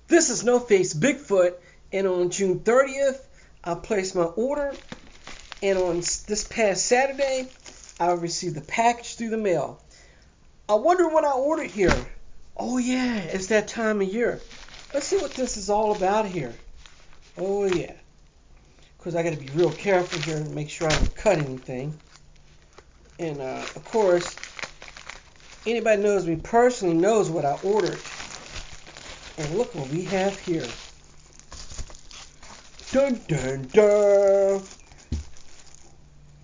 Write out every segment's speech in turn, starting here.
This is No Face Bigfoot, and on June 30th, I placed my order, and on this past Saturday, I received the package through the mail. I wonder what I ordered here. Oh yeah, it's that time of year. Let's see what this is all about here. Oh yeah. Because I got to be real careful here and make sure I don't cut anything. And of course, anybody knows me personally knows what I ordered. And look what we have here. Dun dun dun!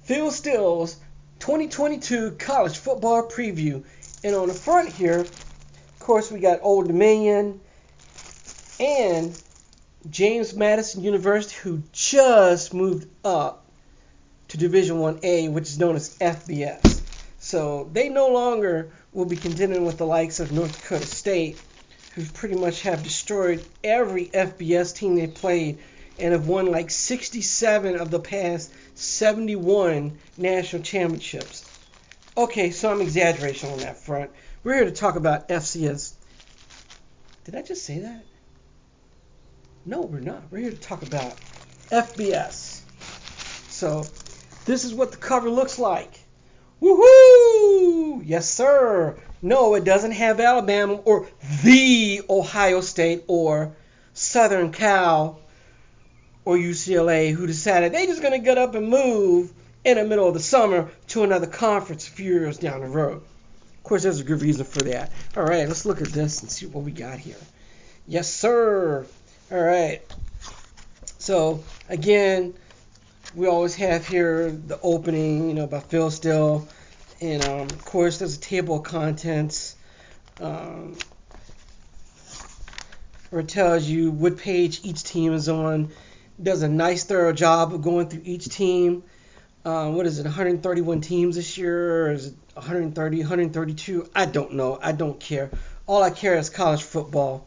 Phil Steele's 2022 college football preview. And on the front here, of course, we got Old Dominion and James Madison University, who just moved up to Division 1A, which is known as FBS. So they no longer will be contending with the likes of North Dakota State, who pretty much have destroyed every FBS team they played and have won like 67 of the past 71 national championships. Okay, so I'm exaggerating on that front. We're here to talk about FCS. Did I just say that? No, we're not. We're here to talk about FBS. So, this is what the cover looks like. Woohoo! Yes, sir. No, it doesn't have Alabama or the Ohio State or Southern Cal or UCLA who decided they're just going to get up and move in the middle of the summer to another conference a few years down the road. Of course, there's a good reason for that. All right, let's look at this and see what we got here. Yes, sir. All right. So, again, we always have here the opening, by Phil Steele. And, of course, there's a table of contents where it tells you what page each team is on. It does a nice, thorough job of going through each team. What is it, 131 teams this year? Or is it 130, 132? I don't know. I don't care. All I care is college football.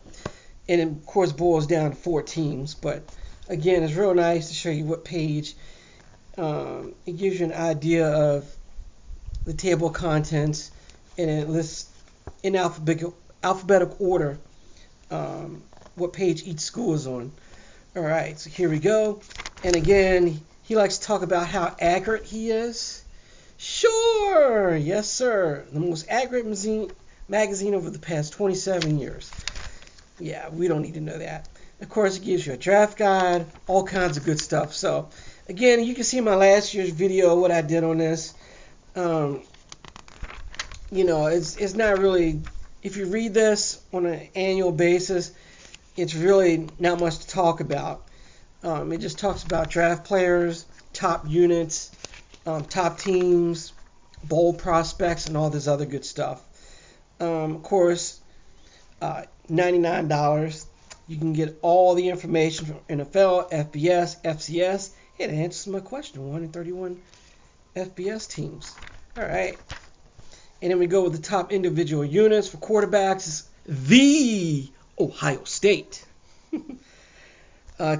And it, of course, boils down to 4 teams. But, again, it's real nice to show you what page. It gives you an idea of the table of contents. And it lists in alphabetical order what page each school is on. All right, so here we go. And, again, he likes to talk about how accurate he is. Sure, yes, sir. The most accurate magazine over the past 27 years. Yeah, we don't need to know that. Of course, it gives you a draft guide, all kinds of good stuff. So, again, you can see my last year's video, what I did on this. It's not really, if you read this on an annual basis, it's really not much to talk about. It just talks about draft players, top units, top teams, bowl prospects, and all this other good stuff. Of course, $99. You can get all the information from NFL, FBS, FCS. It answers my question. 131 FBS teams. All right. And then we go with the top individual units for quarterbacks. It's the Ohio State.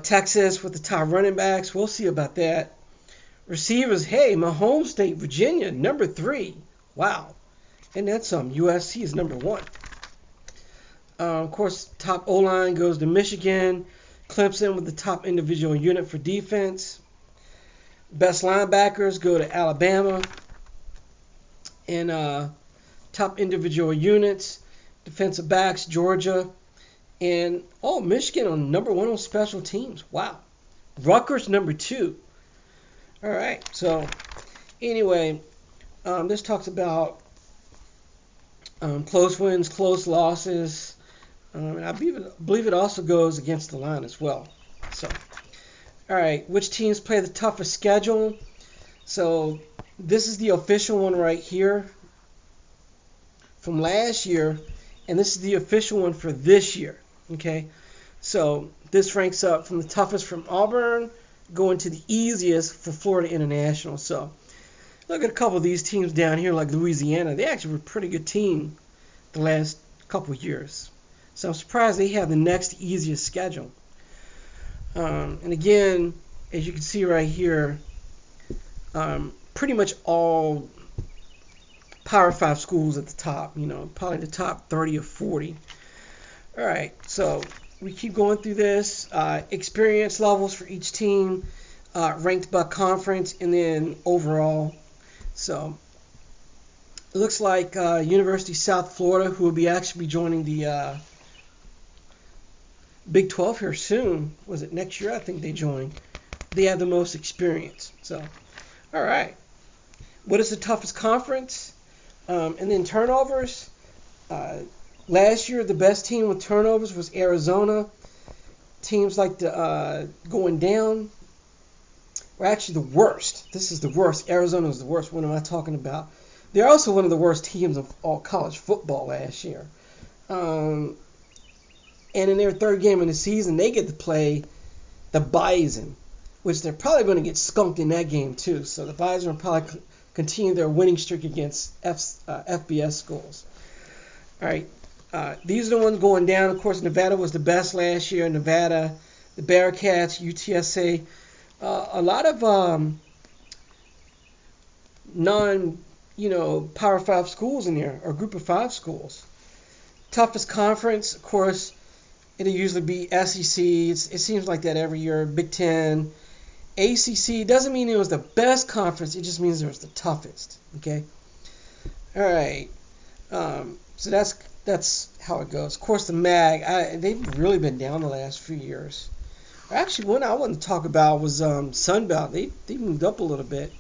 Texas with the top running backs. We'll see about that. Receivers, hey, my home state, Virginia, number 3. Wow. And that's USC is number 1. Of course, top O-line goes to Michigan. Clemson with the top individual unit for defense. Best linebackers go to Alabama. And top individual units, defensive backs, Georgia. And, Michigan on number 1 on special teams. Wow. Rutgers number 2. All right. So, anyway, this talks about close wins, close losses. And I believe it also goes against the line as well. So, all right. Which teams play the toughest schedule? So, this is the official one right here from last year. And this is the official one for this year. Okay, so this ranks up from the toughest from Auburn going to the easiest for Florida International. So look at a couple of these teams down here like Louisiana. They actually were a pretty good team the last couple of years. So I'm surprised they have the next easiest schedule. And again, as you can see right here, pretty much all Power 5 schools at the top, probably the top 30 or 40. All right, so we keep going through this. Experience levels for each team, ranked by conference, and then overall. So it looks like University of South Florida, who will be actually joining the Big 12 here soon. Was it next year? I think they join. They have the most experience. So, all right. What is the toughest conference? And then turnovers. Last year, the best team with turnovers was Arizona. Teams like the going down were actually the worst. This is the worst. Arizona is the worst. What am I talking about? They're also one of the worst teams of all college football last year. And in their third game of the season, they get to play the Bison, which they're probably going to get skunked in that game too. So the Bison will probably continue their winning streak against FBS schools. All right. These are the ones going down. Of course, Nevada was the best last year. Nevada, the Bearcats, UTSA. A lot of Power 5 schools in there, or Group of 5 schools. Toughest conference, of course, it'll usually be SEC. It seems like that every year. Big Ten. ACC doesn't mean it was the best conference. It just means it was the toughest. Okay? All right. So that's how it goes. Of course, the MAG, they've really been down the last few years. Actually, one I wanted to talk about was Sunbelt. They moved up a little bit.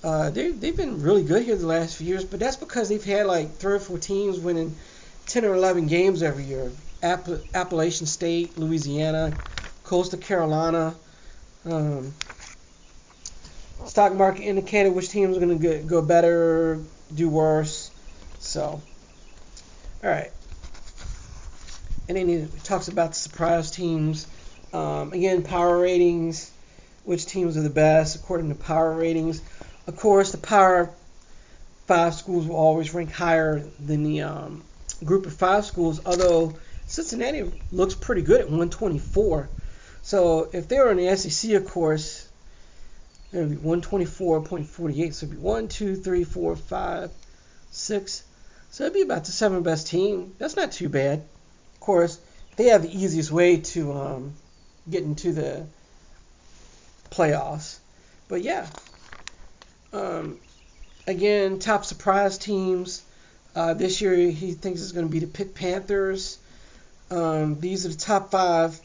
They've been really good here the last few years, but that's because they've had like 3 or 4 teams winning 10 or 11 games every year. Appalachian State, Louisiana, Coastal Carolina. Stock market indicated which teams are going to go better, do worse. So, all right. And then he talks about the surprise teams. Again, power ratings, which teams are the best according to power ratings. Of course, the Power 5 schools will always rank higher than the Group of 5 schools, although Cincinnati looks pretty good at 124. So if they were in the SEC, of course, it would be 124.48. So it would be 1, 2, 3, 4, 5, 6. So it'd be about the 7th best team. That's not too bad. Of course, they have the easiest way to get into the playoffs. But yeah. Again, top surprise teams. This year he thinks it's going to be the Pitt Panthers. These are the top 5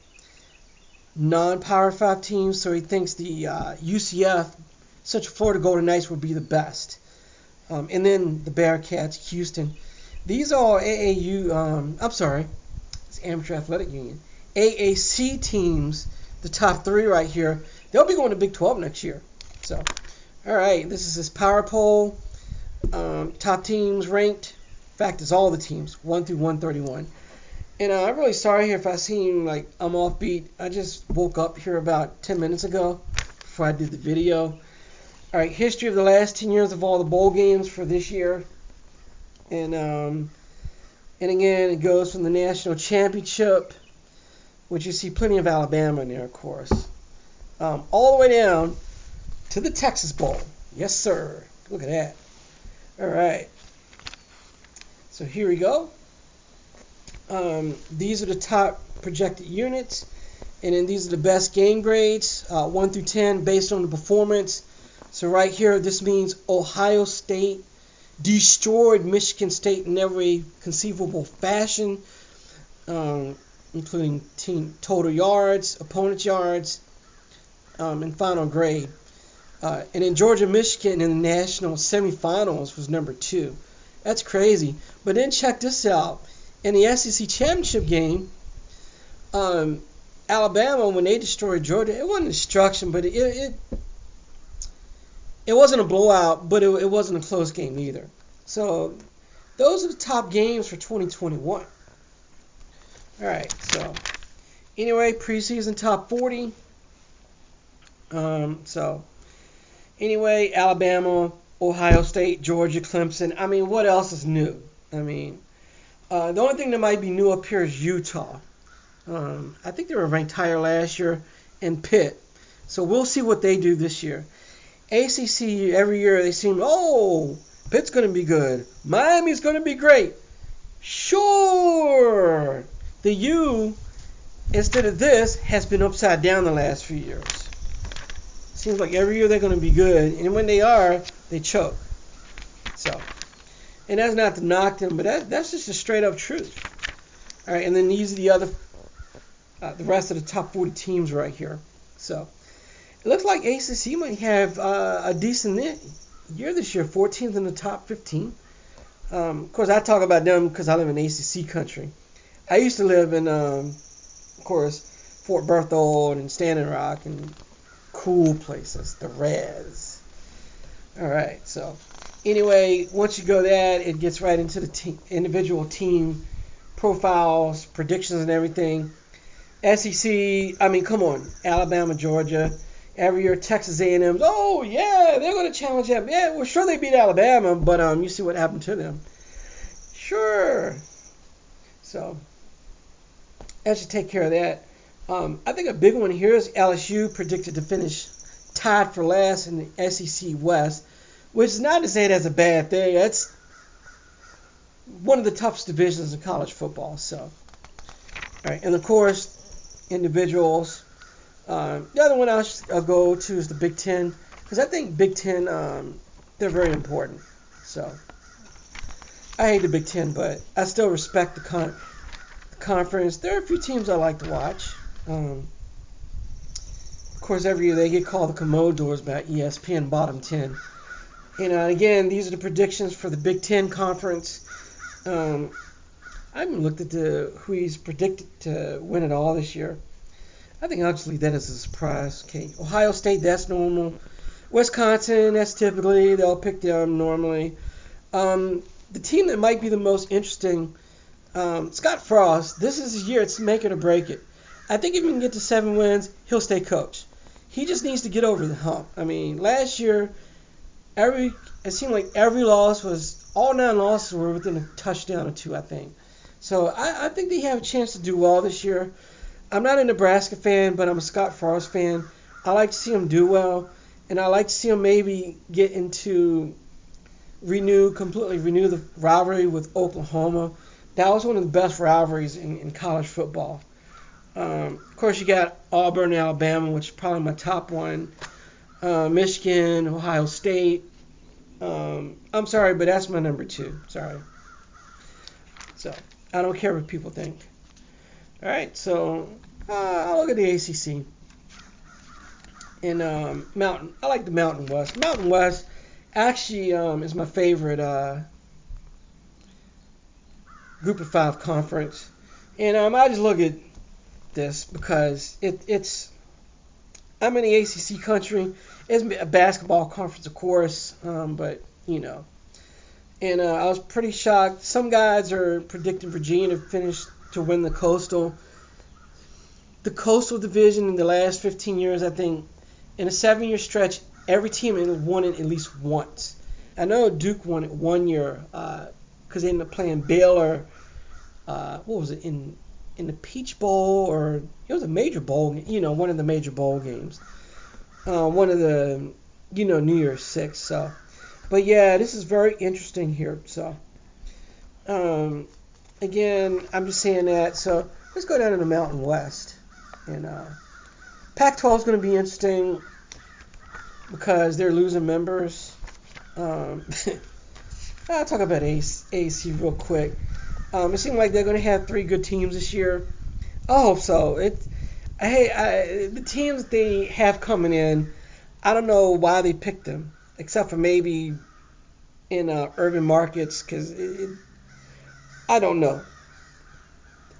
non-Power 5 teams. So he thinks the UCF, Central Florida Golden Knights, will be the best. And then the Bearcats, Houston. These are all AAU, it's Amateur Athletic Union. AAC teams, the top 3 right here. They'll be going to Big 12 next year. So, all right, this is his power poll. Top teams ranked. In fact, it's all the teams, 1 through 131. And I'm really sorry here if I seem like I'm offbeat. I just woke up here about 10 minutes ago before I did the video. All right, history of the last 10 years of all the bowl games for this year. And again, it goes from the national championship, which you see plenty of Alabama in there, of course, all the way down to the Texas Bowl. Yes, sir. Look at that. All right. So here we go. These are the top projected units, and then these are the best game grades, 1 through 10, based on the performance. So right here, this means Ohio State destroyed Michigan State in every conceivable fashion, including team total yards, opponent yards, and final grade. And then Georgia-Michigan in the national semifinals was number 2. That's crazy. But then check this out. In the SEC championship game, Alabama, when they destroyed Georgia, it wasn't destruction, but it wasn't a blowout, but it wasn't a close game either. So those are the top games for 2021. All right, so anyway, preseason top 40. So anyway, Alabama, Ohio State, Georgia, Clemson. I mean, what else is new? I mean, the only thing that might be new up here is Utah. I think they were ranked higher last year, and Pitt. So we'll see what they do this year. ACC, every year they seem, Pitt's going to be good. Miami's going to be great. Sure. The U instead of this, has been upside down the last few years. Seems like every year they're going to be good, and when they are, they choke. So, and that's not to knock them, but that's just a straight up truth. All right, and then these are the other, the rest of the top 40 teams right here. So, it looks like ACC might have a decent year this year, 14th in the top 15. Of course, I talk about them because I live in ACC country. I used to live in, of course, Fort Berthold and Standing Rock and cool places, the Reds. All right, so anyway, once you go that, it gets right into the individual team profiles, predictions, and everything. SEC, I mean, come on, Alabama, Georgia. Every year, Texas A&M. Oh yeah, they're going to challenge them. Yeah, well, sure they beat Alabama, but you see what happened to them. Sure. So that should take care of that. I think a big one here is LSU predicted to finish tied for last in the SEC West, which is not to say that's a bad thing. That's one of the toughest divisions in college football. So, all right, and of course, individuals. The other one I'll go to is the Big Ten, because I think Big Ten, they're very important. So, I hate the Big Ten, but I still respect the conference. There are a few teams I like to watch. Of course, every year they get called the Commodores by ESPN Bottom 10. And again, these are the predictions for the Big Ten Conference. I haven't looked at who he's predicted to win it all this year. I think I'll just leave that as a surprise. Okay, Ohio State, that's normal. Wisconsin, that's typically, they'll pick them normally. The team that might be the most interesting, Scott Frost, this is his year. It's make it or break it. I think if he can get to 7 wins, he'll stay coach. He just needs to get over the hump. I mean, last year, it seemed like every loss all 9 losses were within a touchdown or 2, I think. So I think they have a chance to do well this year. I'm not a Nebraska fan, but I'm a Scott Frost fan. I like to see him do well, and I like to see him maybe get into completely renew the rivalry with Oklahoma. That was one of the best rivalries in college football. Of course, you got Auburn, Alabama, which is probably my top one. Michigan, Ohio State. I'm sorry, but that's my number 2. Sorry. So, I don't care what people think. All right, so I'll look at the ACC. And Mountain. I like the Mountain West. Mountain West actually is my favorite Group of 5 conference. And I just look at this because it's I'm in the ACC country. It's a basketball conference, of course, but you know. And I was pretty shocked. Some guys are predicting Virginia to win the Coastal. The Coastal Division in the last 15 years, I think, in a 7-year stretch, every team won it at least once. I know Duke won it 1 year because they ended up playing Baylor. What was it, in the Peach Bowl, or it was a major bowl, one of the major bowl games. One of the, New Year's 6. So, but yeah, this is very interesting here. So, again, I'm just saying that. So let's go down to the Mountain West. And Pac-12 is going to be interesting because they're losing members. I'll talk about AAC real quick. It seems like they're going to have 3 good teams this year. I hope so. The teams they have coming in, I don't know why they picked them, except for maybe in urban markets, because I don't know.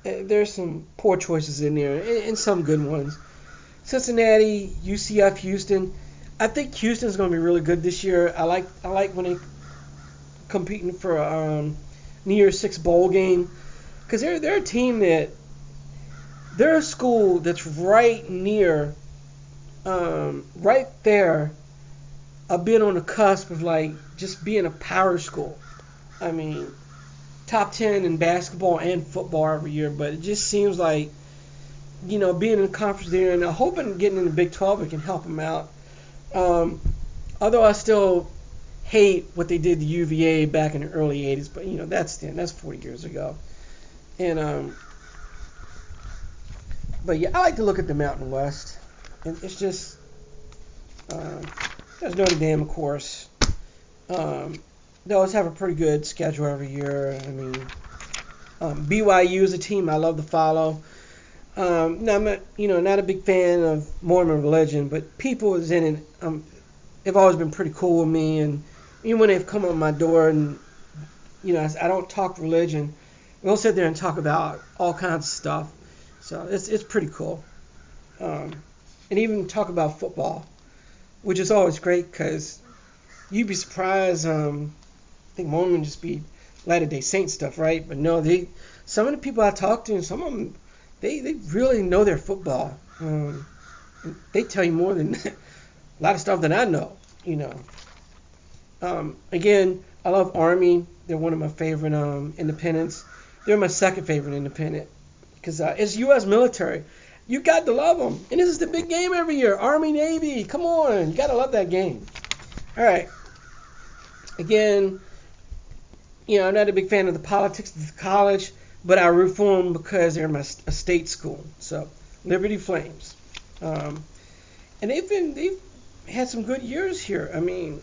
There's some poor choices in there and some good ones. Cincinnati, UCF, Houston. I think Houston's going to be really good this year. I like when they competing for New Year's 6 bowl game, because they're a team they're a school that's right near, right there, of being on the cusp of just being a power school. I mean, top 10 in basketball and football every year, but it just seems like, being in the conference there, and I'm hoping getting in the Big 12 it can help them out. Although I still hate what they did to UVA back in the early 80s, but that's 40 years ago. And But yeah, I like to look at the Mountain West. And it's just there's Notre Dame, of course. They always have a pretty good schedule every year. I mean, BYU is a team I love to follow. Now I'm not a big fan of Mormon religion, but people is in it. They've always been pretty cool with me, and even when they've come on my door, and I don't talk religion. We'll sit there and talk about all kinds of stuff. So it's pretty cool. And even talk about football, which is always great because you'd be surprised. I think Mormon just be Latter-day Saint stuff, right? But no, some of the people I talk to, and some of them, they really know their football. They tell you more than a lot of stuff that I know. Again, I love Army. They're one of my favorite independents. They're my second favorite independent because it's U.S. military. You got to love them. And this is the big game every year. Army, Navy. Come on. You got to love that game. All right. Again, I'm not a big fan of the politics of the college, but I root for them because they're a state school. So, Liberty Flames. And they've had some good years here. I mean,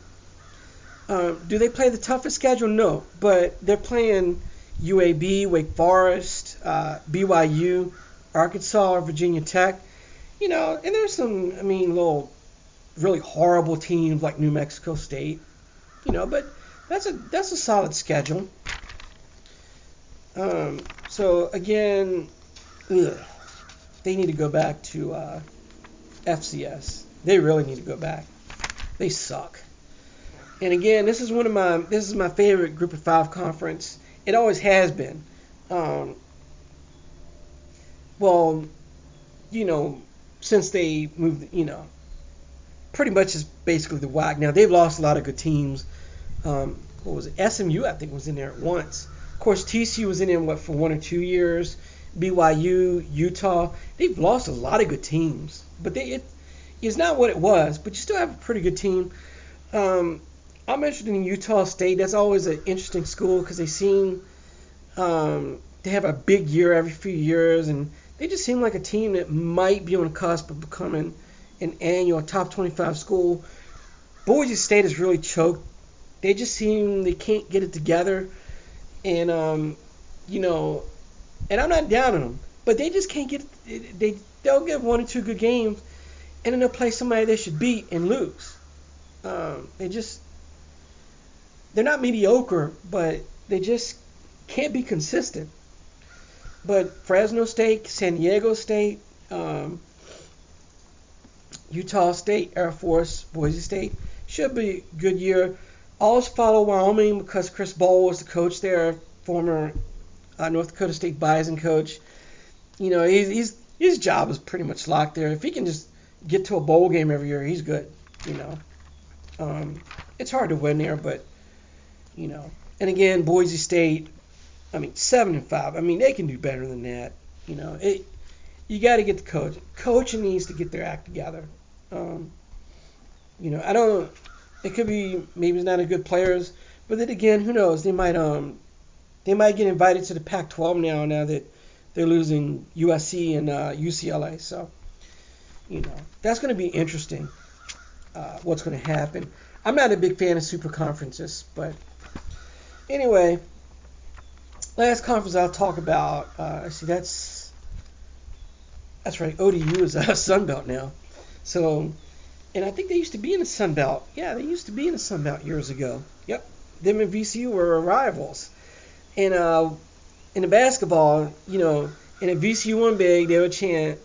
do they play the toughest schedule? No. But they're playing UAB, Wake Forest, BYU, Arkansas, Virginia Tech, and there's some, little really horrible teams like New Mexico State, but that's a solid schedule. So again, they need to go back to FCS. They really need to go back. They suck. And again, this is my favorite Group of 5 conference. It always has been. Since they moved, pretty much is basically the WAC. Now, they've lost a lot of good teams. What was it? SMU, I think, was in there at once. Of course, TCU was in there, for 1 or 2 years. BYU, Utah. They've lost a lot of good teams. But it's not what it was, but you still have a pretty good team. I'm interested in Utah State. That's always an interesting school because they seem they have a big year every few years, and they just seem like a team that might be on the cusp of becoming an annual top 25 school. Boise State has really choked. They just seem they can't get it together, and and I'm not down on them, but they just can't get it. They'll get 1 or 2 good games, and then they'll play somebody they should beat and lose. They're not mediocre, but they just can't be consistent. But Fresno State, San Diego State, Utah State, Air Force, Boise State should be a good year. Always follow Wyoming because Chris Bowl was the coach there, former North Dakota State Bison coach. His job is pretty much locked there. If he can just get to a bowl game every year, he's good. It's hard to win there, but and again, Boise State, 7-5. They can do better than that. You got to get the coach. Coaching needs to get their act together. I don't. It could be maybe it's not a good players, but then again, who knows? They might get invited to the Pac-12 now that they're losing USC and UCLA. So that's going to be interesting. What's going to happen? I'm not a big fan of super conferences, but anyway, last conference I'll talk about. That's right. ODU is a Sun Belt now. So, and I think they used to be in the Sun Belt. Yeah, they used to be in the Sun Belt years ago. Yep, them and VCU were rivals. And in the basketball, in a VCU won big, they would chant.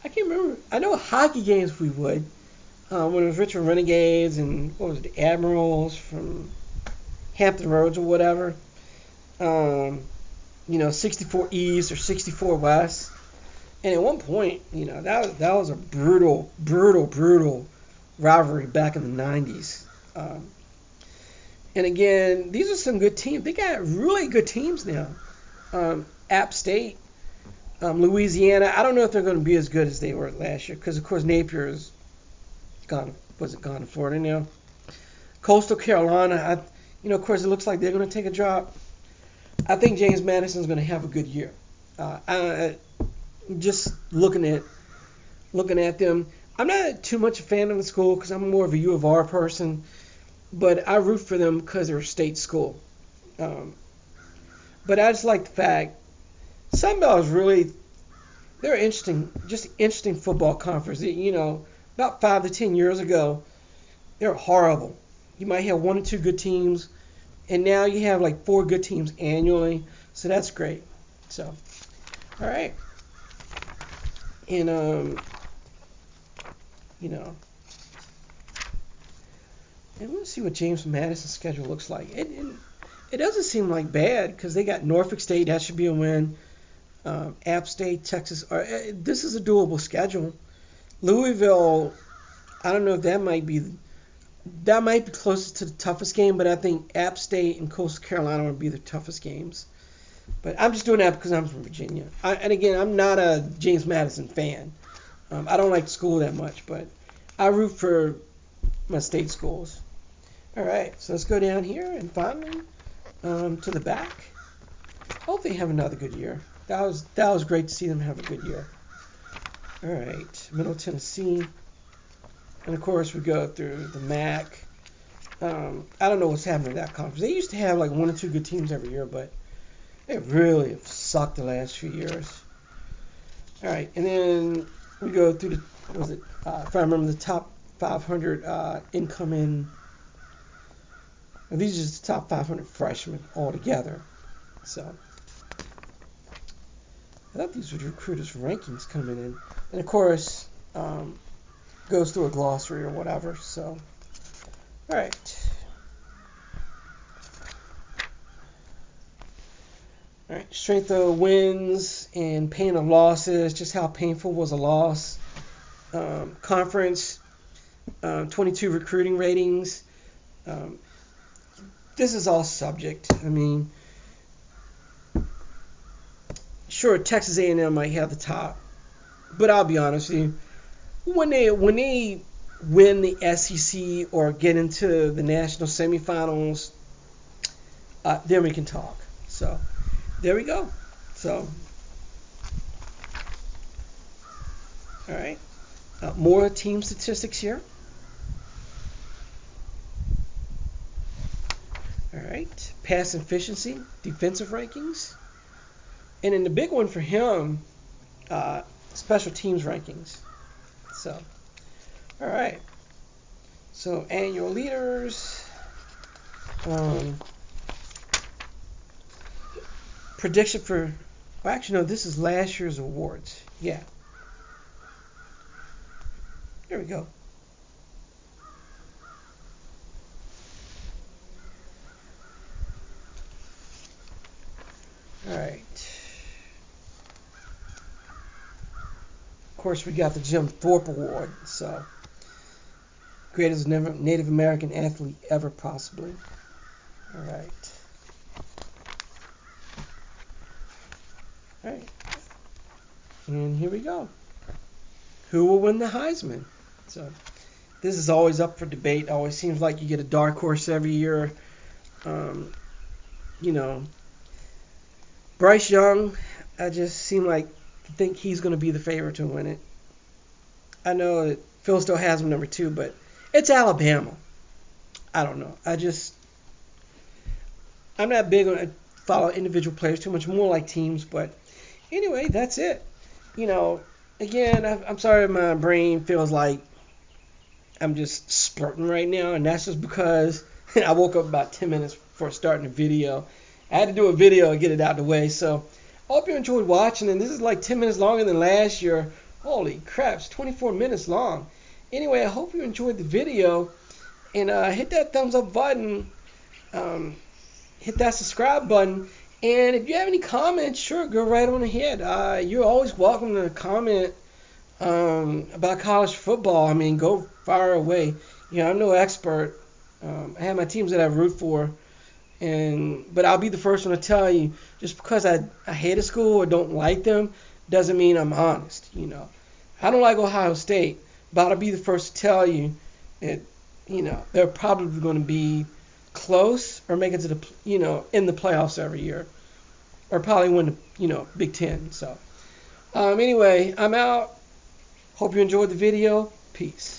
I can't remember. I know hockey games we would. When it was Richmond Renegades and what was it, the Admirals from Hampton Roads or whatever. 64 East or 64 West. And at one point, that was a brutal rivalry back in the 90s. And again, these are some good teams. They got really good teams now. App State, Louisiana. I don't know if they're going to be as good as they were last year because, of course, Napier is gone to Florida now. Coastal Carolina, of course, it looks like they're going to take a drop. I think James Madison's going to have a good year. just looking at them. I'm not too much a fan of the school because I'm more of a U of R person, but I root for them because they're a state school. Um, but I just like the fact Sun Belt is really they're interesting, just interesting football conference. About 5 to 10 years ago, they were horrible. You might have one or two good teams, and now you have like four good teams annually. So that's great. So, all right, and you know, and we'll see what James Madison's schedule looks like. It doesn't seem like bad because they got Norfolk State. That should be a win. App State, Texas. This is a doable schedule. Louisville, I don't know if that might be closest to the toughest game, but I think App State and Coastal Carolina would be the toughest games. But I'm just doing that because I'm from Virginia. And again, I'm not a James Madison fan. I don't like the school that much, but I root for my state schools. All right, so let's go down here and finally to the back. Hope they have another good year. That was great to see them have a good year. All right, Middle Tennessee. And, of course, we go through the MAC. I don't know what's happening in that conference. They used to have like one or two good teams every year, but they really have sucked the last few years. All right, and then we go through if I remember, the top 500 incoming. These are just the top 500 freshmen altogether. So I thought these were recruiters' rankings coming in. And, of course, goes through a glossary or whatever. So, all right. All right, strength of wins and pain of losses, just how painful was a loss. Conference, 22 recruiting ratings. This is all subject. I mean, sure, Texas A&M might have the top, but I'll be honest with you, when they win the SEC or get into the national semifinals, then we can talk. So there we go. So all right, more team statistics here. All right, pass efficiency, defensive rankings, and then the big one for him, special teams rankings. So, all right. So annual leaders, prediction for. Well, actually, no. This is last year's awards. Yeah. There we go. All right. Of course, we got the Jim Thorpe Award. So, greatest Native American athlete ever, possibly. All right. All right. And here we go. Who will win the Heisman? So, this is always up for debate. Always seems like you get a dark horse every year. Bryce Young, I just seem like to think he's going to be the favorite to win it. I know that Phil Steele has him number 2, but it's Alabama. I don't know. I'm not big on follow individual players too much, more like teams. But anyway, that's it. Again, I'm sorry my brain feels like I'm just spurting right now, and that's just because I woke up about 10 minutes before starting the video. I had to do a video and get it out of the way. So I hope you enjoyed watching, and this is like 10 minutes longer than last year. Holy crap, it's 24 minutes long. Anyway, I hope you enjoyed the video, and hit that thumbs up button, hit that subscribe button, and if you have any comments, sure, go right on ahead. You're always welcome to comment about college football. I mean, go far away. I'm no expert. I have my teams that I root for, but I'll be the first one to tell you, just because I hate a school or don't like them doesn't mean I'm honest. I don't like Ohio State, but I'll be the first to tell you that they're probably going to be close or make it to the in the playoffs every year, or probably win the Big Ten. So Anyway, I'm out. Hope you enjoyed the video. Peace.